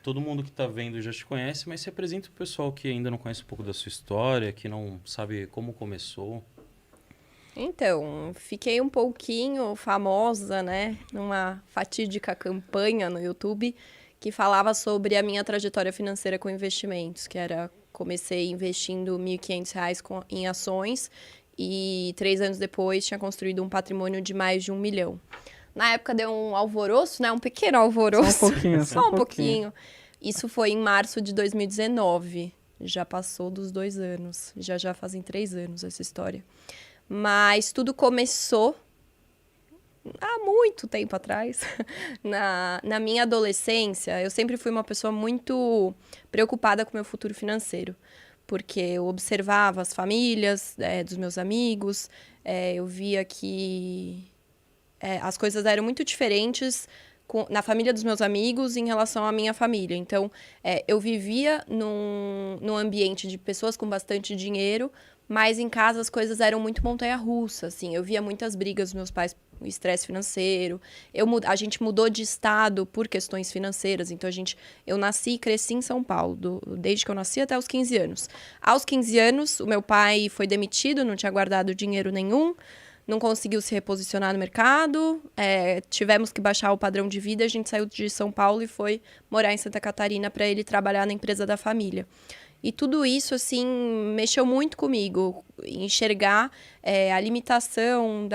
todo mundo que está vendo já te conhece, mas se apresenta para o pessoal que ainda não conhece um pouco da sua história, que não sabe como começou. Então, fiquei um pouquinho famosa, né, numa fatídica campanha no YouTube que falava sobre a minha trajetória financeira com investimentos, que era, comecei investindo R$ 1.500 em ações e 3 anos depois tinha construído um patrimônio de mais de 1 milhão. Na época deu um alvoroço, né, um pequeno Só um alvoroço, pouquinho, só só um um pouquinho. pouquinho. Isso foi em março de 2019, já passou dos 2 anos, já fazem 3 anos essa história. Mas tudo começou há muito tempo atrás. Na minha adolescência, eu sempre fui uma pessoa muito preocupada com o meu futuro financeiro. Porque eu observava as famílias dos meus amigos, eu via que as coisas eram muito diferentes na família dos meus amigos em relação à minha família. Então, eu vivia num ambiente de pessoas com bastante dinheiro, mas em casa as coisas eram muito montanha-russa, assim. Eu via muitas brigas dos meus pais, o estresse financeiro. A gente mudou de estado por questões financeiras. Então, eu nasci e cresci em São Paulo, desde que eu nasci até os 15 anos. Aos 15 anos, o meu pai foi demitido, não tinha guardado dinheiro nenhum, não conseguiu se reposicionar no mercado, tivemos que baixar o padrão de vida, a gente saiu de São Paulo e foi morar em Santa Catarina para ele trabalhar na empresa da família. E tudo isso, assim, mexeu muito comigo, enxergar a limitação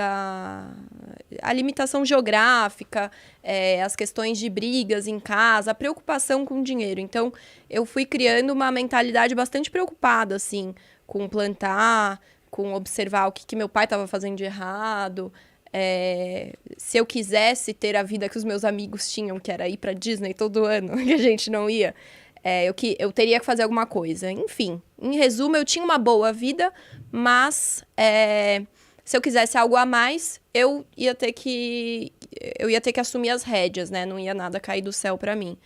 geográfica, as questões de brigas em casa, a preocupação com o dinheiro. Então, eu fui criando uma mentalidade bastante preocupada, assim, com plantar, com observar o que meu pai estava fazendo de errado. Se eu quisesse ter a vida que os meus amigos tinham, que era ir para Disney todo ano, que a gente não ia, eu teria que fazer alguma coisa. Enfim, em resumo, eu tinha uma boa vida, mas se eu quisesse algo a mais, eu ia ter que assumir as rédeas, né? Não ia nada cair do céu para mim.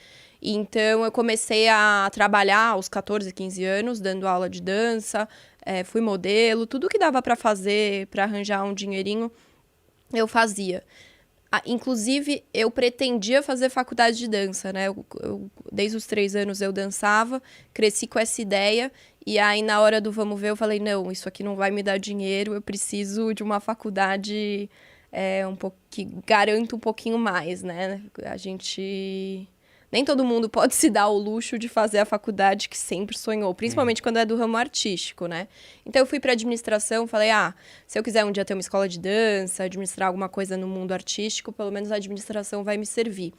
Então, eu comecei a trabalhar aos 14, 15 anos, dando aula de dança, fui modelo, tudo que dava para fazer, para arranjar um dinheirinho, eu fazia. Inclusive, eu pretendia fazer faculdade de dança, né? Desde os 3 anos eu dançava, cresci com essa ideia. E aí, na hora do vamos ver, eu falei, não, isso aqui não vai me dar dinheiro, eu preciso de uma faculdade que garanta um pouquinho mais, né? Nem todo mundo pode se dar o luxo de fazer a faculdade que sempre sonhou, principalmente quando é do ramo artístico, né? Então, eu fui para administração, falei, se eu quiser um dia ter uma escola de dança, administrar alguma coisa no mundo artístico, pelo menos a administração vai me servir.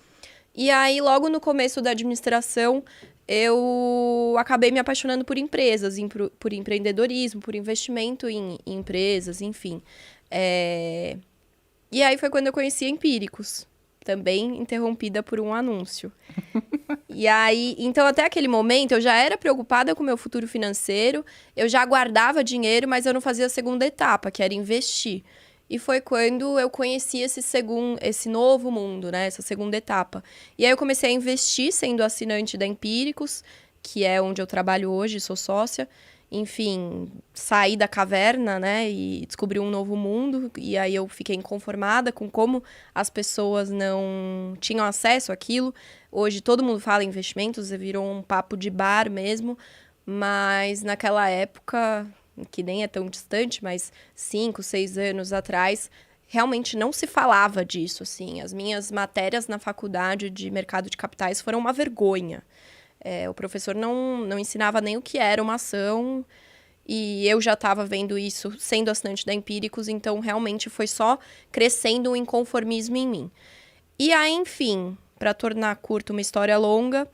E aí, logo no começo da administração, eu acabei me apaixonando por empresas, por empreendedorismo, por investimento em empresas, enfim. E aí foi quando eu conheci a Empíricos, também interrompida por um anúncio. E aí, então até aquele momento eu já era preocupada com o meu futuro financeiro, eu já guardava dinheiro, mas eu não fazia a segunda etapa, que era investir. E foi quando eu conheci esse novo mundo, né? Essa segunda etapa. E aí eu comecei a investir sendo assinante da Empíricos, que é onde eu trabalho hoje, sou sócia. Enfim, saí da caverna, né? E descobri um novo mundo. E aí eu fiquei inconformada com como as pessoas não tinham acesso àquilo. Hoje todo mundo fala em investimentos, virou um papo de bar mesmo. Mas naquela época, que nem é tão distante, mas 5, 6 anos atrás, realmente não se falava disso, assim. As minhas matérias na faculdade de mercado de capitais foram uma vergonha. O professor não ensinava nem o que era uma ação, e eu já estava vendo isso sendo assinante da Empíricos, então realmente foi só crescendo um inconformismo em mim. E aí, enfim, para tornar curta uma história longa,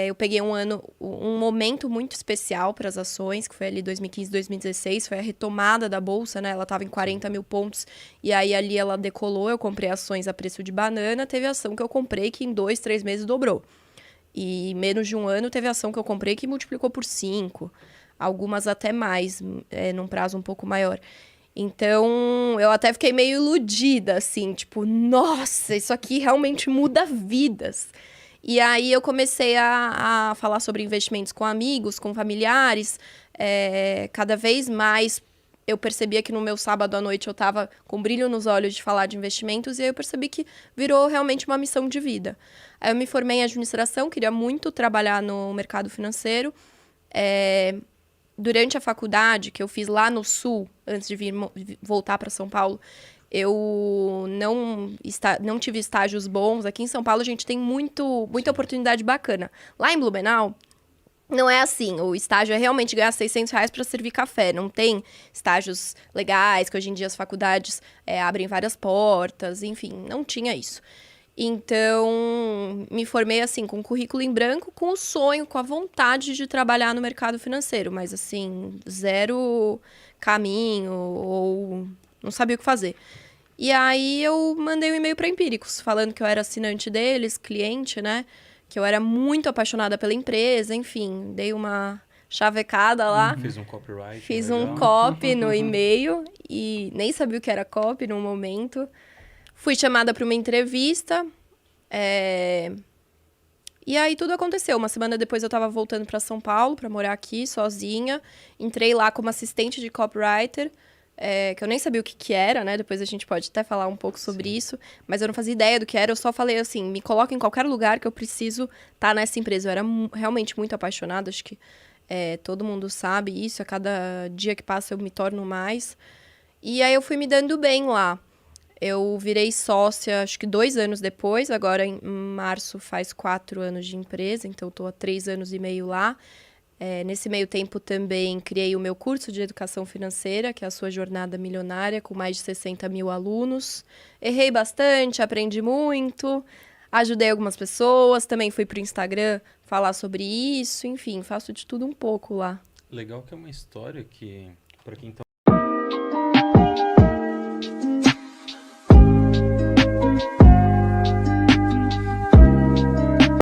eu peguei um momento muito especial para as ações, que foi ali 2015, 2016, foi a retomada da Bolsa, né? Ela estava em 40 mil pontos, e aí ali ela decolou, eu comprei ações a preço de banana, teve ação que eu comprei que em 2, 3 meses dobrou. E menos de um ano teve ação que eu comprei que multiplicou por 5, algumas até mais, num prazo um pouco maior. Então, eu até fiquei meio iludida, assim, tipo, nossa, isso aqui realmente muda vidas. E aí eu comecei a falar sobre investimentos com amigos, com familiares, cada vez mais eu percebia que no meu sábado à noite eu estava com brilho nos olhos de falar de investimentos, e aí eu percebi que virou realmente uma missão de vida. Aí eu me formei em administração, queria muito trabalhar no mercado financeiro. Durante a faculdade, que eu fiz lá no Sul, antes de voltar para São Paulo, eu não tive estágios bons. Aqui em São Paulo a gente tem muita oportunidade bacana. Lá em Blumenau, não é assim. O estágio é realmente ganhar R$600 para servir café. Não tem estágios legais, que hoje em dia as faculdades abrem várias portas. Enfim, não tinha isso. Então, me formei assim, com um currículo em branco, com o sonho, com a vontade de trabalhar no mercado financeiro. Mas assim, zero caminho ou não sabia o que fazer. E aí eu mandei um e-mail para Empíricos, falando que eu era assinante deles, cliente, né? Que eu era muito apaixonada pela empresa, enfim, dei uma chavecada lá. Fiz um copyright. Fiz legal. um copy no e-mail e nem sabia o que era copy no momento. Fui chamada para uma entrevista. E aí tudo aconteceu. Uma semana depois eu estava voltando para São Paulo para morar aqui sozinha. Entrei lá como assistente de copywriter. Que eu nem sabia o que era, né? Depois a gente pode até falar um pouco sobre isso. Mas eu não fazia ideia do que era. Eu só falei assim, me coloca em qualquer lugar que eu preciso estar nessa empresa. Eu era realmente muito apaixonada. Acho que todo mundo sabe isso. A cada dia que passa eu me torno mais. E aí eu fui me dando bem lá. Eu virei sócia, acho que 2 anos depois. Agora, em março, faz 4 anos de empresa. Então, eu estou há 3 anos e meio lá. Nesse meio tempo também criei o meu curso de educação financeira, que é a sua jornada milionária, com mais de 60 mil alunos. Errei bastante, aprendi muito, ajudei algumas pessoas, também fui para o Instagram falar sobre isso, enfim, faço de tudo um pouco lá. Legal que é uma história que, para quem tá